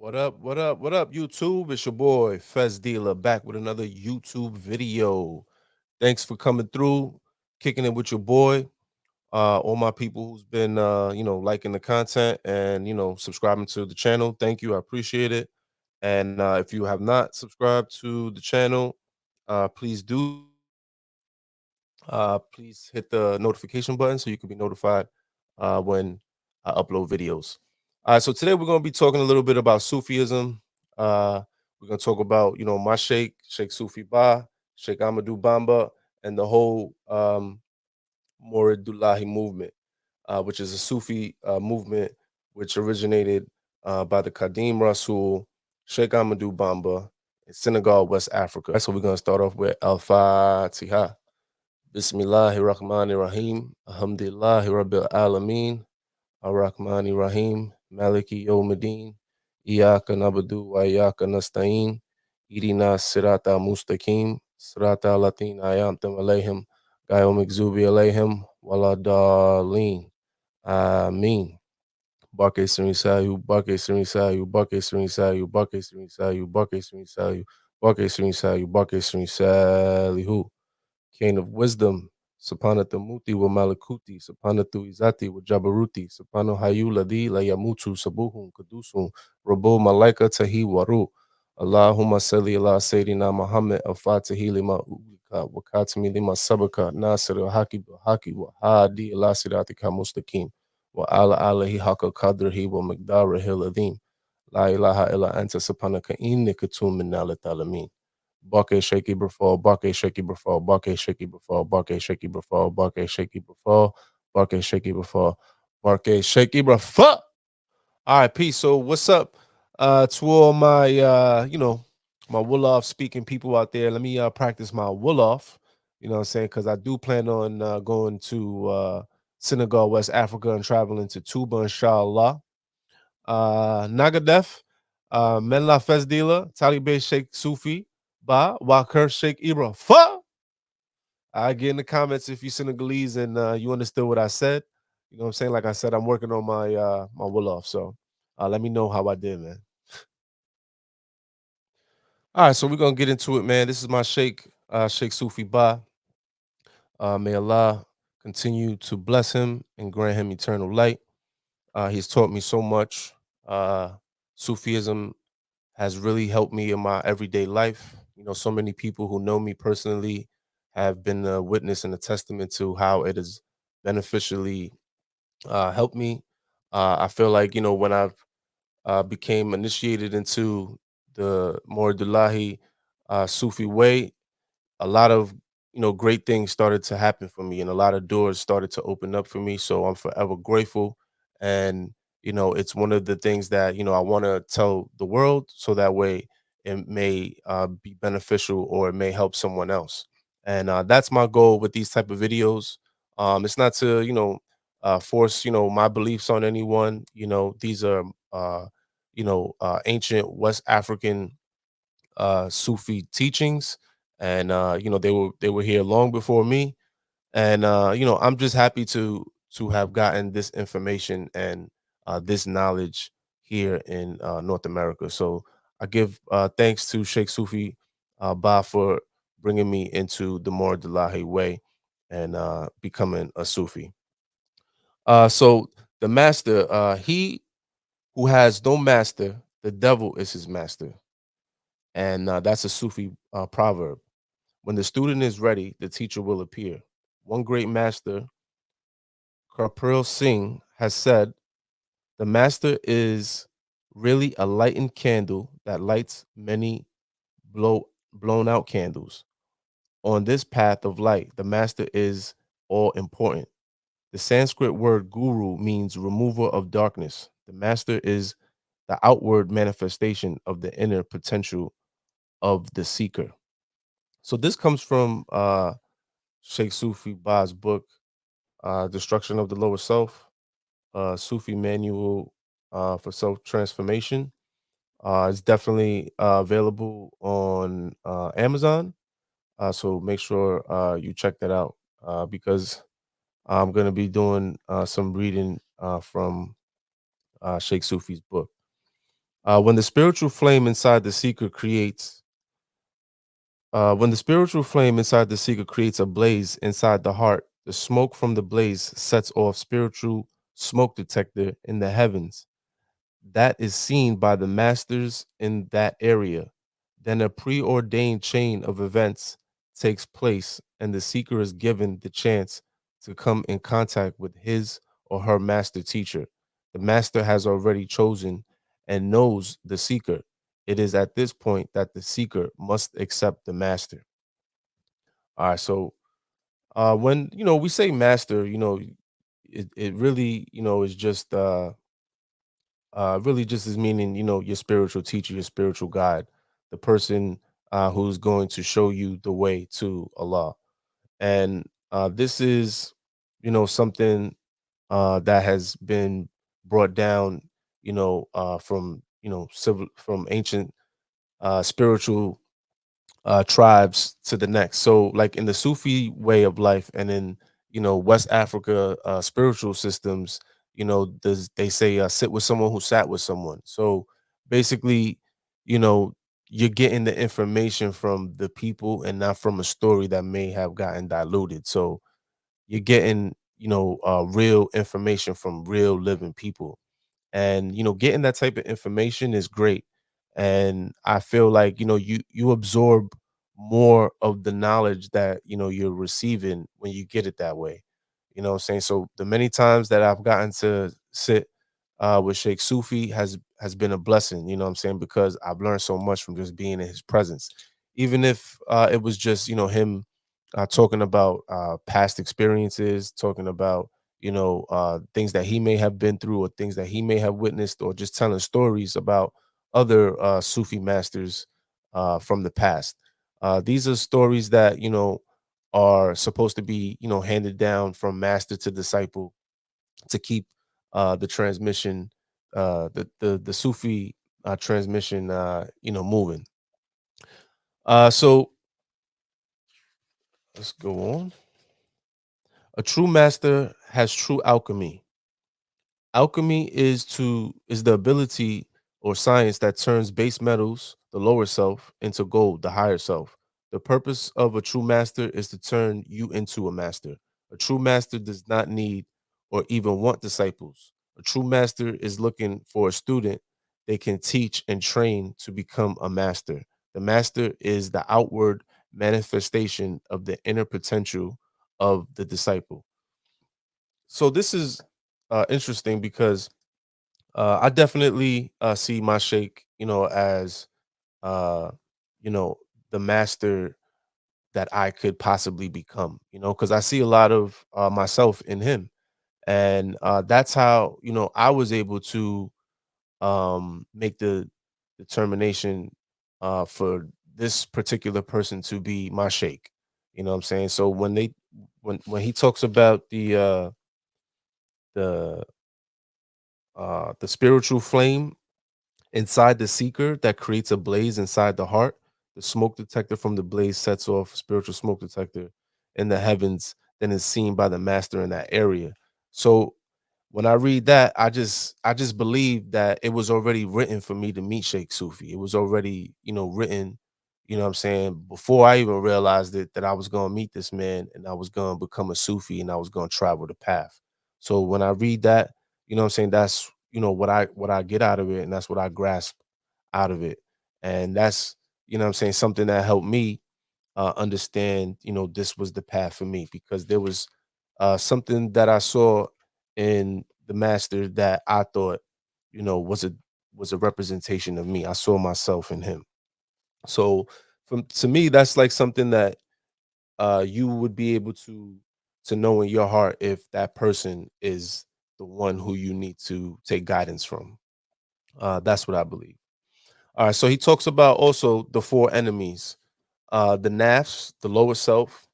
What up? What up? What up, YouTube? It's your boy Fez Dealer back with another YouTube video. Thanks for coming through, kicking it with your boy. All my people who's been liking the content and subscribing to the channel. Thank you. I appreciate it. And if you have not subscribed to the channel, please do so. Please hit the notification button so you can be notified when I upload videos. All right, so today we're going to be talking a little bit about Sufism. We're going to talk about, my Sheikh Sufi Ba, Sheikh Amadou Bamba, and the whole Mouridiyyah movement, which is a Sufi movement which originated by the Qadim Rasul, Sheikh Amadou Bamba, in Senegal, West Africa. So we're going to start off with Al-Fatiha. Bismillahir Rahmanir Rahim. Alhamdulillahi Rabbil Alameen. Ar-Rahmanir Rahim. Maliki Yawmiddin. Iyyaka na'budu wa iyyaka nasta'in. Ihdina sirata mustaqim. Sirata allatheena an'amta alayhim. Ghayril maghdubi alayhim waladdallin. Ameen. Barke Siri Sayu, Barke Siri Sayu, Barke Siri Sayu, Barke Siri Sayu, Barke Siri Sayu, Barke Siri Sayu, Barke Siri Salihu. Cane of wisdom, Sapanatu Muti wa Malakuti, Sapanatu Izati wa Jabaruti, Sapano Hayu Ladi la Yamutu, Sabuhun, Kadusum, Rabo Malaika Tahi Waru, Allahumma salli ala Sayyidina Muhammad al Fatihi lima ulika, wa Katimi lima sabaka, Nasir al Haki wa Hadi ala Siratika Mustaqim, wa ala alihi haqqa qadrihi wa miqdarihi al-azim. La ilaha illa anta subhanaka inni kuntu minal zalimin. Barke shaky before, Barke shaky before, Barke shaky before, Barke shaky before, Barke shaky before, Barke shaky before, Barke shaky before. All right, peace. So what's up to all my my Wolof speaking people out there? Let me practice my Wolof, you know what I'm saying? Because I do plan on going to Senegal, West Africa, and traveling to Touba, inshallah. Nagadef, Menla Fezdila, Talibe Sheikh Sufi, Ba, Waker Sheikh Ibra. Fa! I get in the comments if you Senegalese and you understood what I said. You know what I'm saying? Like I said, I'm working on my my Wolof. So let me know how I did, man. All right, so we're gonna get into it, man. This is my Sheikh, Sheikh Sufi Ba. May Allah continue to bless him and grant him eternal light. He's taught me so much. Sufism has really helped me in my everyday life. You know, so many people who know me personally have been a witness and a testament to how it has beneficially helped me. I feel like, when I've became initiated into the Mouridiyyah Sufi way, a lot of great things started to happen for me and a lot of doors started to open up for me, so I'm forever grateful. And it's one of the things that I want to tell the world, so that way it may be beneficial or it may help someone else. And that's my goal with these type of videos. It's not to force my beliefs on anyone. These are ancient West African Sufi teachings, and they were here long before me. And I'm just happy to have gotten this information and this knowledge here in North America. So I give thanks to Sheikh Sufi Ba for bringing me into the more Delahi way and becoming a Sufi. So the master, he who has no master, the devil is his master, and that's a Sufi proverb. When the student is ready, the teacher will appear. One great master, Karpurl Singh, has said, the master is really a lightened candle that lights many blown out candles. On this path of light, the master is all important. The Sanskrit word guru means remover of darkness. The master is the outward manifestation of the inner potential of the seeker. So this comes from Sheikh Sufi Ba's book, Destruction of the Lower Self, Sufi Manual for Self Transformation. It's definitely available on Amazon. So make sure you check that out because I'm going to be doing some reading from Sheikh Sufi's book. When the spiritual flame inside the seeker creates when the spiritual flame inside the seeker creates a blaze inside the heart, the smoke from the blaze sets off spiritual smoke detector in the heavens that is seen by the masters in that area. Then a preordained chain of events takes place, and the seeker is given the chance to come in contact with his or her master teacher. The master has already chosen and knows the seeker. It is at this point that the seeker must accept the master. All right, so when we say master, it really is just really just is meaning your spiritual teacher, your spiritual guide, the person who's going to show you the way to Allah. And this is something that has been brought down from civil from ancient spiritual tribes to the next. So, like in the Sufi way of life, and in West Africa spiritual systems, they say sit with someone who sat with someone. So basically, you know, you're getting the information from the people and not from a story that may have gotten diluted. So you're getting real information from real living people, and getting that type of information is great. And I feel like you absorb more of the knowledge that you're receiving when you get it that way. What I'm saying? So the many times that I've gotten to sit with Sheikh Sufi has been a blessing, what I'm saying, because I've learned so much from just being in his presence. Even if it was just him talking about past experiences, talking about things that he may have been through or things that he may have witnessed, or just telling stories about other Sufi masters from the past. These are stories that are supposed to be handed down from master to disciple to keep the transmission, the Sufi transmission, moving. So let's go on. A true master has true alchemy. Alchemy is the ability or science that turns base metals, the lower self, into gold, the higher self. The purpose of a true master is to turn you into a master. A true master does not need or even want disciples. A true master is looking for a student they can teach and train to become a master. The master is the outward manifestation of the inner potential of the disciple. So this is interesting because I definitely see my sheikh, as uh, you know, the master that I could possibly become, because I see a lot of myself in him. And that's how, I was able to make the determination for this particular person to be my sheikh. What I'm saying? So when he talks about the the spiritual flame inside the seeker that creates a blaze inside the heart, the smoke detector from the blaze sets off spiritual smoke detector in the heavens, then is seen by the master in that area. So when I read that, I just believe that it was already written for me to meet Sheikh Sufi. It was already, written, what I'm saying, before I even realized it, that I was gonna meet this man and I was gonna become a Sufi and I was gonna travel the path. So when I read that, what I'm saying, that's what I get out of it, and that's what I grasp out of it. And that's, what I'm saying, something that helped me understand, this was the path for me, because there was something that I saw in the master that I thought, was a representation of me. I saw myself in him. So from to me, that's like something that you would be able to know in your heart if that person is the one who you need to take guidance from. That's what I believe. All right, so he talks about also the four enemies. The nafs, the lower self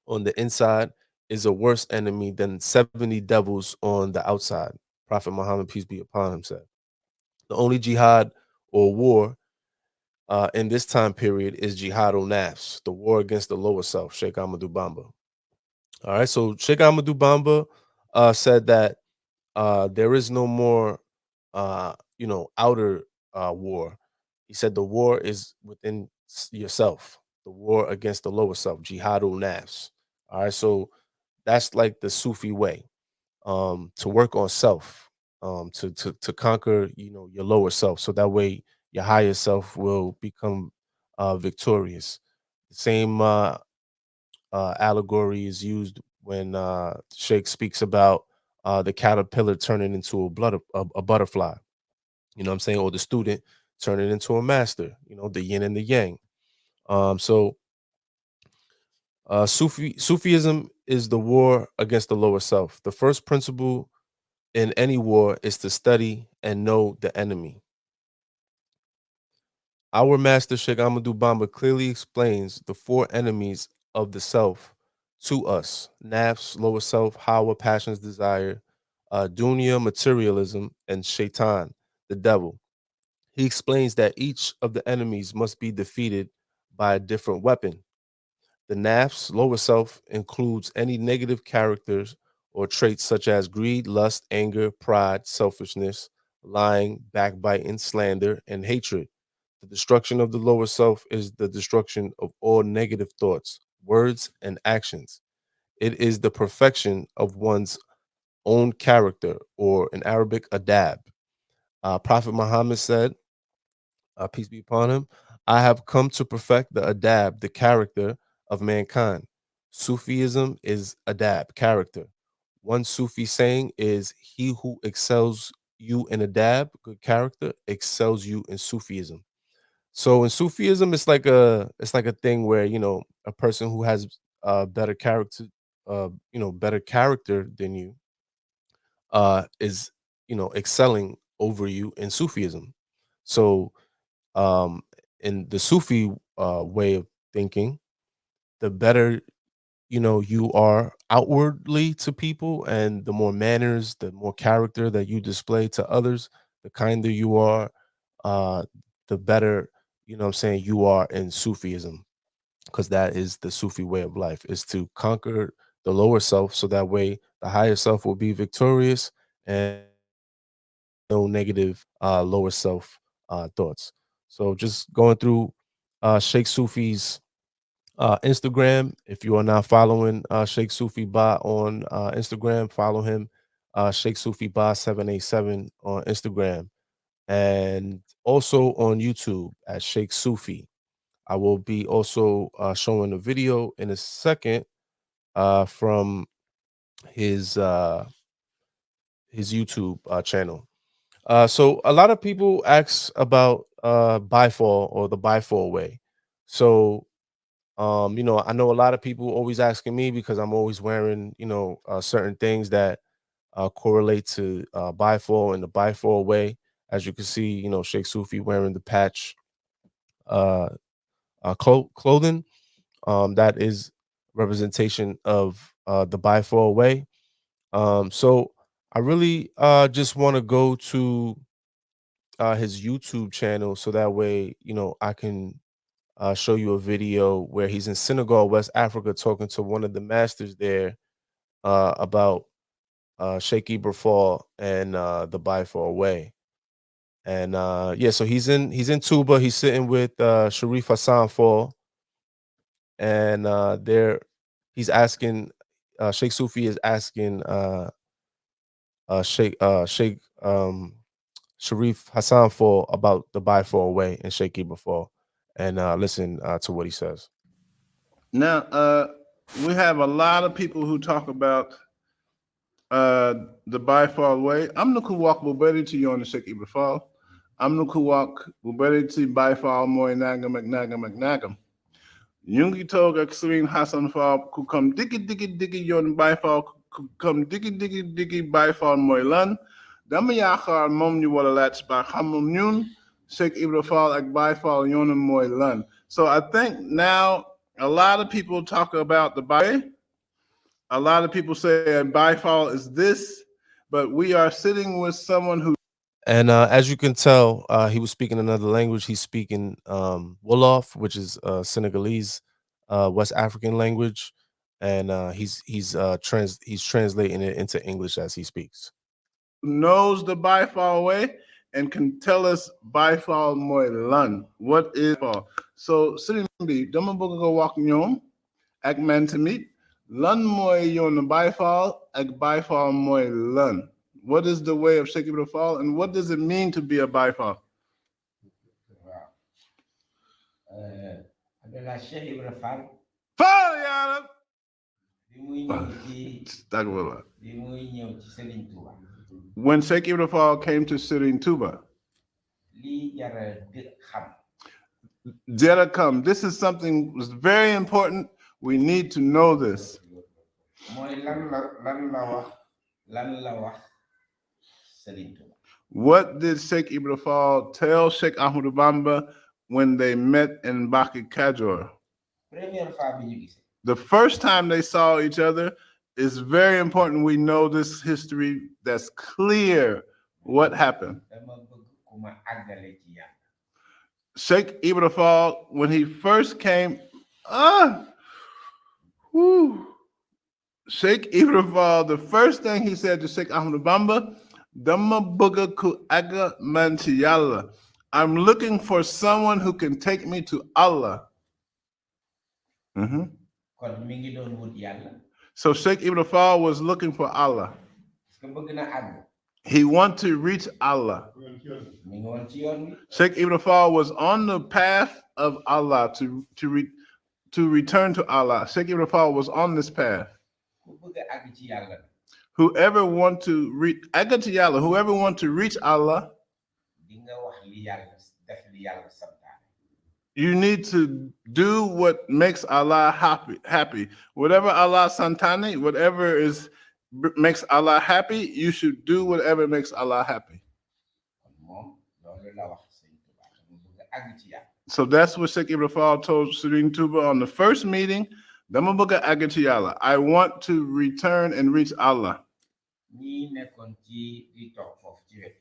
on the inside, is a worse enemy than 70 devils on the outside. Prophet Muhammad, peace be upon him, said. The only jihad or war in this time period is jihad al nafs, the war against the lower self, Sheikh Amadou Bamba. All right, so Sheikh Amadou Bamba said that there is no more, outer. war. He said the war is within yourself, the war against the lower self, jihadul nafs. All right, so that's like the Sufi way, to work on self, to conquer, your lower self, so that way your higher self will become victorious. The same allegory is used when Sheikh speaks about the caterpillar turning into a butterfly. You know what I'm saying? Or the student turning into a master. The yin and the yang. So Sufism is the war against the lower self. The first principle in any war is to study and know the enemy. Our master Sheikh Amadou Bamba clearly explains the four enemies of the self to us: nafs, lower self, hawa, passions, desire, dunya, materialism, and shaitan, the devil. He explains that each of the enemies must be defeated by a different weapon. The nafs, lower self, includes any negative characters or traits such as greed, lust, anger, pride, selfishness, lying, backbiting, slander, and hatred. The destruction of the lower self is the destruction of all negative thoughts, words, and actions. It is the perfection of one's own character, or in Arabic, adab. Prophet Muhammad said, peace be upon him, I have come to perfect the adab, the character of mankind. Sufism is adab, character. One Sufi saying is, he who excels you in adab, good character, excels you in Sufism. So in Sufism, it's like a thing where, a person who has better character, better character than you, is, excelling over you in Sufism. So um in the Sufi way of thinking, the better, you are outwardly to people, and the more manners, the more character that you display to others, the kinder you are, uh the better, what I'm saying, you are in Sufism, because that is the Sufi way of life, is to conquer the lower self, so that way the higher self will be victorious, and no negative lower self thoughts. So just going through Sheikh Sufi's Instagram. If you are not following Sheikh Sufi Ba on Instagram, follow him, Sheikh Sufi Ba 787 on Instagram, and also on YouTube at Sheikh Sufi. I will be also showing a video in a second from his uh, his YouTube channel. So a lot of people ask about bifall, or the bifall way. So I know a lot of people always asking me, because I'm always wearing, certain things that correlate to bifall and the bifall way. As you can see, Sheikh Sufi wearing the patch uh, clothing. That is representation of the bifall way. So I really just want to go to his YouTube channel, so that way, I can show you a video where he's in Senegal, West Africa, talking to one of the masters there about Sheikh Fall and the Bifal way. And yeah, so he's in Touba. He's sitting with Sharif Hassan Fall, and there he's asking, Sheikh Sufi is asking Sheikh Sharif Hassan Fall about the Bifal way and Sheikh Fall. And listen to what he says. Now, we have a lot of people who talk about the by far way. I'm the kuwak buberi to you on the Sheikh Ibrahim. I'm the kuwak buberi to by far more nagam McNagam. Yungi toga Xrin Hassan Fall could come diggy yon by far could come diggy by far moilan. Damayakar mom you wala lats by Hamun Sheikh Ibrahim ak by far yon moilan. So I think now a lot of people talk about the by. A lot of people say bifal is this, but we are sitting with someone who. And as you can tell, he was speaking another language. He's speaking Wolof, which is Senegalese, West African language, and he's translating it into English as he speaks. Knows the bifal way. and can tell us Baye Fall moy lan. What is Fall? So sitting be dama bëgg nga wax ñoom ak man tamit lan moy yoonu Baye Fall ak Baye Fall moy lan. What is the way of Cheikh Ibra Fall and what does it mean to be a Baye Fall? Adalah Cheikh Ibra Fall. Fall yàlla. Bi muy ñëw ci Astagfirullah. bi muy ñëw ci Serigne Touba. When Cheikh Ibra Fall came to Serigne Touba, Lii jara di xam. Jera come. This is something that's very important. We need to know this. Mooy lan la wax Serigne Touba. What did Sheikh Ibra Fall tell Sheikh Amadou Bamba when they met in Baki Kajor? Première fois bi ñu gisee. The first time they saw each other is very important. We know this history that's clear what happened. Dama bëgg ku ma àggale ci Yàlla. Sheikh Ibra Fall, when he first came, Sheikh Ibra Fall, the first thing he said to Sheikh Amadou Bamba, Dama bëgg ku àgga man ci Yàlla. I'm looking for someone who can take me to Allah. Kon mi ngi doon wut Yàlla. So Sheikh Ibra Fall was looking for Allah. Parce que bëgg na àgg. He wanted to reach Allah. Mi ngi woon ci yoon wi. Sheikh Ibra Fall was on the path of Allah to return to Allah. Sheikh Ibra Fall was on this path. Ku bëgg a àgg ci Yàlla. Whoever want to reach whoever want to reach Allah, Di nga wax li Yàlla def li Yàlla santaane. you need to do what makes Allah happy. Whatever Allah santani, whatever makes Allah happy, you should do whatever makes Allah happy. Kon moom loolu la wax Serigne Touba. Dama bëgg a àgg ci Yàlla. So that's what Sheikh Ibra Fall told Serigne Touba on the first meeting. Dama bëgg a àgg ci Yàlla. I want to return and reach Allah. Ñi nekkoon ci di toog foofu ci wet.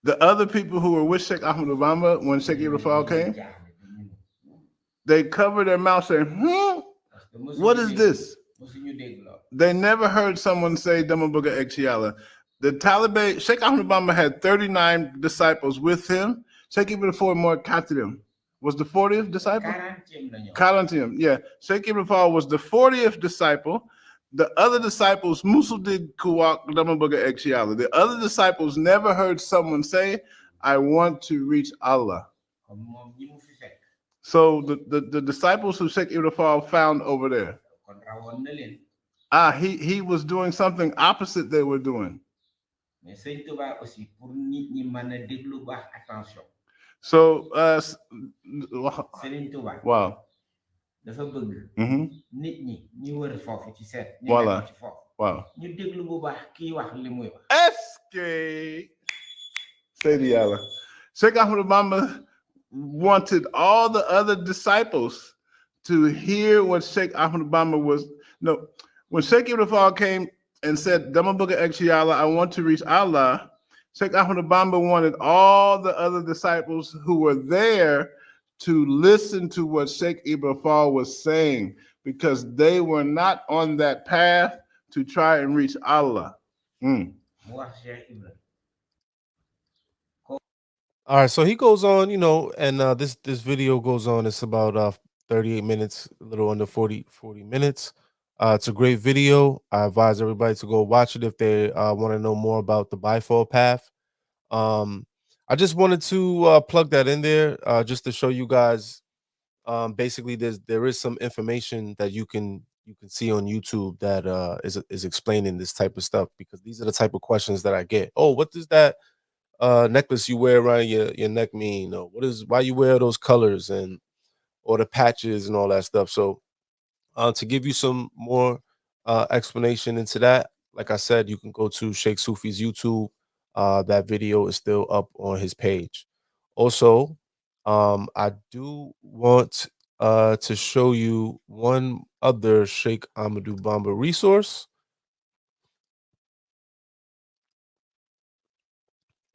The other people who were with Sheikh Amadou Bamba when Sheikh Ibra Fall came, they covered their mouth saying, what is this? They never heard someone say Dama bëgg a àgg ci Yàlla. The taalibé, Sheikh Amadou Bamba had 39 disciples with him. Sheikh Ibra Fall more Katirim was the 40th disciple? 40th, yeah. Sheikh Ibra Fall was the 40th disciple. The other disciples, Musul did Kuwak Dama bëgg a àgg ci Yàlla. The other disciples never heard someone say, I want to reach Allah. So the disciples who Sheikh Ibra Fall found over there, he was doing something opposite they were doing. So wow. Dafa bëgg nit ñi wër foofu ci seet ñi Voilà. nekk ci foofu Wow. ñu déglu bu baax kii wax li muy wax. Escape. Say the Allah. Sheikh Amadou Bamba wanted all the other disciples to hear what Sheikh Amadou Bamba was. No, when Sheikh Ibra Fall came and said, Dama bëgg a àgg ci Yàlla, I want to reach Allah, Sheikh Amadou Bamba wanted all the other disciples who were there to listen to what Sheikh Ibra Fall was saying, because they were not on that path to try and reach Allah. All right, so he goes on, and this video goes on. It's about 38 minutes, a little under 40 minutes. It's a great video. I advise everybody to go watch it if they want to know more about the Baye Fall path. I just wanted to plug that in there just to show you guys. Basically, there is some information that you can see on YouTube that is explaining this type of stuff, because these are the type of questions that I get. Oh, what does that necklace you wear around your neck mean? Or why you wear those colors or the patches and all that stuff? So to give you some more explanation into that, like I said, you can go to Cheikh Sufi's YouTube. That video is still up on his page. Also, I do want to show you one other Sheikh Amadou Bamba resource.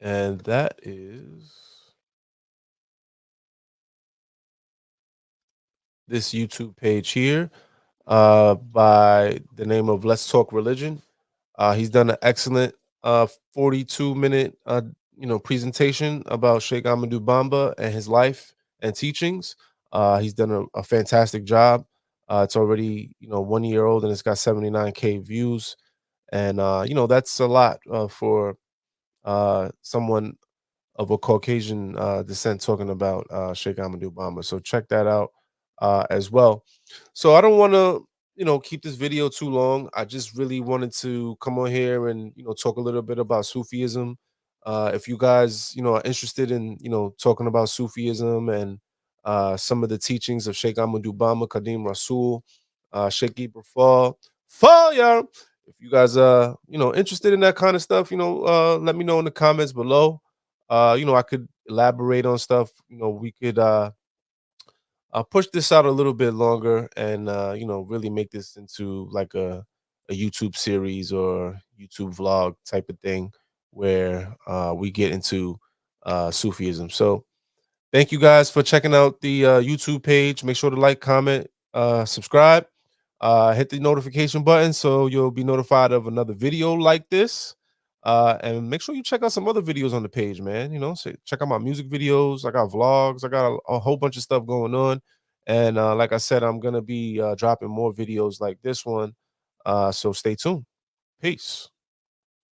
And that is this YouTube page here by the name of Let's Talk Religion. He's done an excellent 42-minute presentation about Sheikh Amadou Bamba and his life and teachings. He's done a fantastic job. It's already 1 year old and it's got 79K views, and that's a lot for someone of a Caucasian descent talking about Sheikh Amadou Bamba. So check that out as well. So I don't want to, keep this video too long. I just really wanted to come on here and talk a little bit about Sufism. If you guys, are interested in talking about Sufism and some of the teachings of Sheikh Amadou Bamba, Kadim Rasul, Sheikh Ibrahim, fire. If you guys are, interested in that kind of stuff, let me know in the comments below. I could elaborate on stuff. We could push this out a little bit longer and really make this into like a YouTube series or YouTube vlog type of thing where we get into Sufism. So thank you guys for checking out the YouTube page. Make sure to like, comment, subscribe, hit the notification button so you'll be notified of another video like this. And make sure you check out some other videos on the page, man. Check out my music videos. I got vlogs. I got a whole bunch of stuff going on. And like I said, I'm gonna be dropping more videos like this one. So stay tuned. Peace.